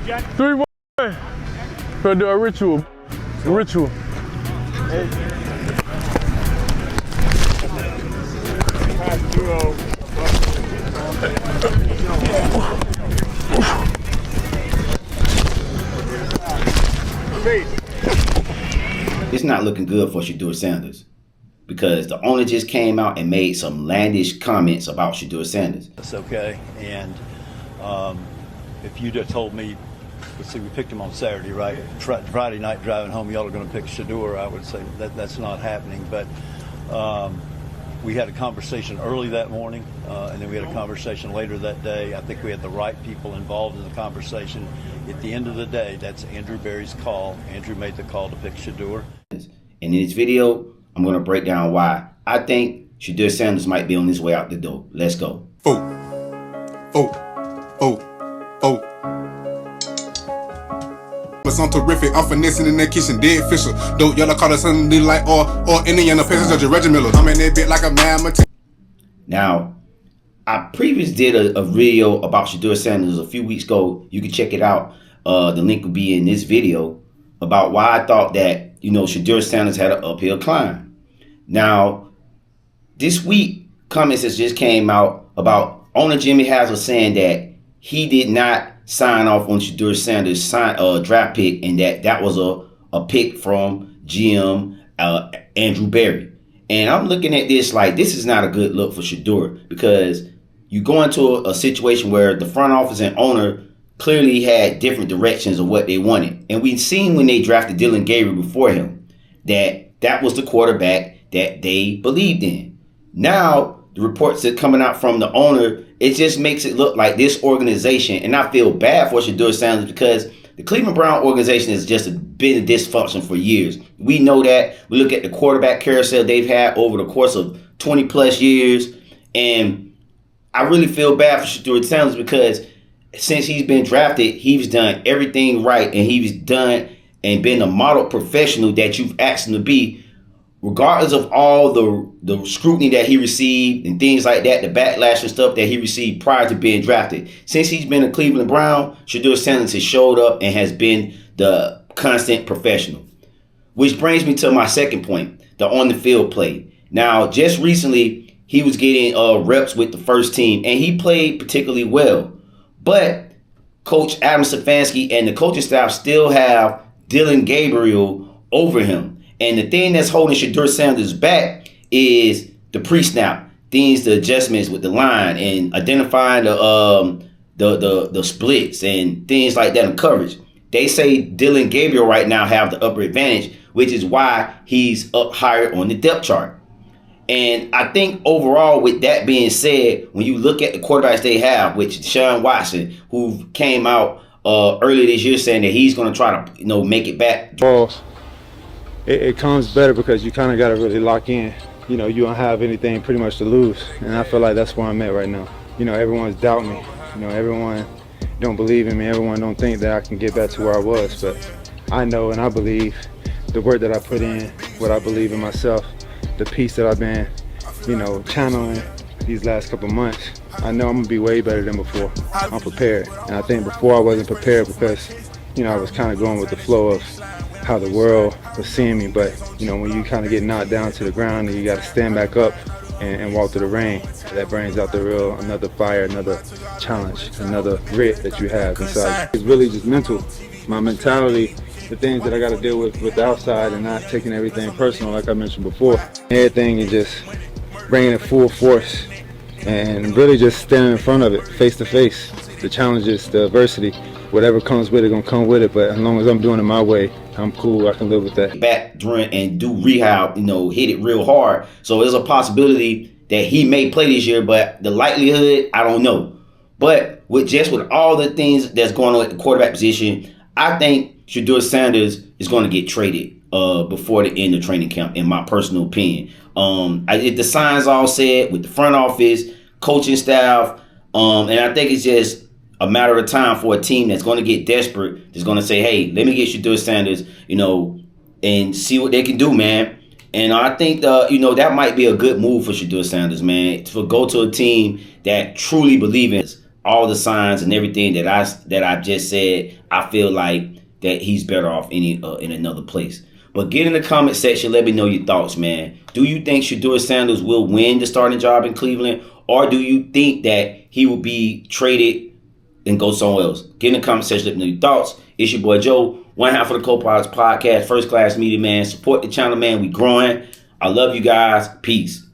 3, 1. We're gonna do a ritual. A ritual. It's not looking good for Shedeur Sanders because the owner just came out and made some outlandish comments about Shedeur Sanders. That's okay. And if you'd have told me, let's see, we picked him on Saturday, right? Friday night driving home, y'all are going to pick Shedeur, I would say that's not happening. But we had a conversation early that morning, and then we had a conversation later that day. I think we had the right people involved in the conversation. At the end of the day, that's Andrew Berry's call. Andrew made the call to pick Shedeur. In this video, I'm going to break down why I think Shedeur Sanders might be on his way out the door. Let's go. I'm terrific. I'm finessing in that kitchen, dead Fisher. Dope, y'all call it something like or Indiana Pacers or Reggie Miller. I'm in that bit like a man. Now, I previously did a video about Shedeur Sanders a few weeks ago. You can check it out. The link will be in this video about why I thought that, Shedeur Sanders had an uphill climb. Now, this week, comments has just came out about owner Jimmy Haslam saying that he did not sign off on Shedeur Sanders' draft pick, and that was a pick from GM Andrew Berry. And I'm looking at this like this is not a good look for Shedeur because you go into a situation where the front office and owner clearly had different directions of what they wanted. And we've seen when they drafted Dillon Gabriel before him that was the quarterback that they believed in. Now, the reports that are coming out from the owner, it just makes it look like this organization, and I feel bad for Shedeur Sanders because the Cleveland Brown organization has just been a dysfunction for years. We know that. We look at the quarterback carousel they've had over the course of 20 plus years, and I really feel bad for Shedeur Sanders because since he's been drafted, he's done everything right, and he's done and been a model professional that you've asked him to be, regardless of all the scrutiny that he received and things like that, the backlash and stuff that he received prior to being drafted. Since he's been a Cleveland Brown, Shedeur Sanders has showed up and has been the constant professional. Which brings me to my second point, the on-the-field play. Now, just recently, he was getting reps with the first team, and he played particularly well. But Coach Adam Stefanski and the coaching staff still have Dillon Gabriel over him. And the thing that's holding Shedeur Sanders back is the pre-snap things, the adjustments with the line and identifying the splits and things like that in coverage. They say Dillon Gabriel right now have the upper advantage, which is why he's up higher on the depth chart. And I think overall, with that being said, when you look at the quarterbacks they have, which Deshaun Watson, who came out earlier this year saying that he's going to try to make it back. It comes better because you kind of got to really lock in. You don't have anything pretty much to lose. And I feel like that's where I'm at right now. Everyone's doubting me. Everyone don't believe in me. Everyone don't think that I can get back to where I was. But I know and I believe the work that I put in, what I believe in myself, the peace that I've been, channeling these last couple months, I know I'm going to be way better than before. I'm prepared. And I think before I wasn't prepared because, I was kind of going with the flow of how the world was seeing me. But, when you kind of get knocked down to the ground and you got to stand back up and walk through the rain, that brings out another fire, another challenge, another grit that you have inside. It's really just mental. My mentality, the things that I got to deal with the outside and not taking everything personal like I mentioned before. Everything is just bringing it full force and really just standing in front of it, face to face. The challenges, the adversity, whatever comes with it, gonna come with it. But as long as I'm doing it my way, I'm cool. I can live with that. Back during and do rehab, hit it real hard. So there's a possibility that he may play this year, but the likelihood, I don't know. But with all the things that's going on at the quarterback position, I think Shedeur Sanders is going to get traded before the end of training camp, in my personal opinion. If the signs all said with the front office, coaching staff, and I think it's just a matter of time for a team that's going to get desperate, that's going to say, hey, let me get Shedeur Sanders, and see what they can do, man. And I think, that might be a good move for Shedeur Sanders, man, to go to a team that truly believes in it. all the signs and everything that I just said, I feel like that he's better off in another place. But get in the comment section. Let me know your thoughts, man. Do you think Shedeur Sanders will win the starting job in Cleveland? Or do you think that he will be traded and go somewhere else? Get in the comment section. Let me know your thoughts. It's your boy Joe, one half of the Co-Pilots Podcast, First Class Media, man. Support the channel, man. We growing. I love you guys. Peace.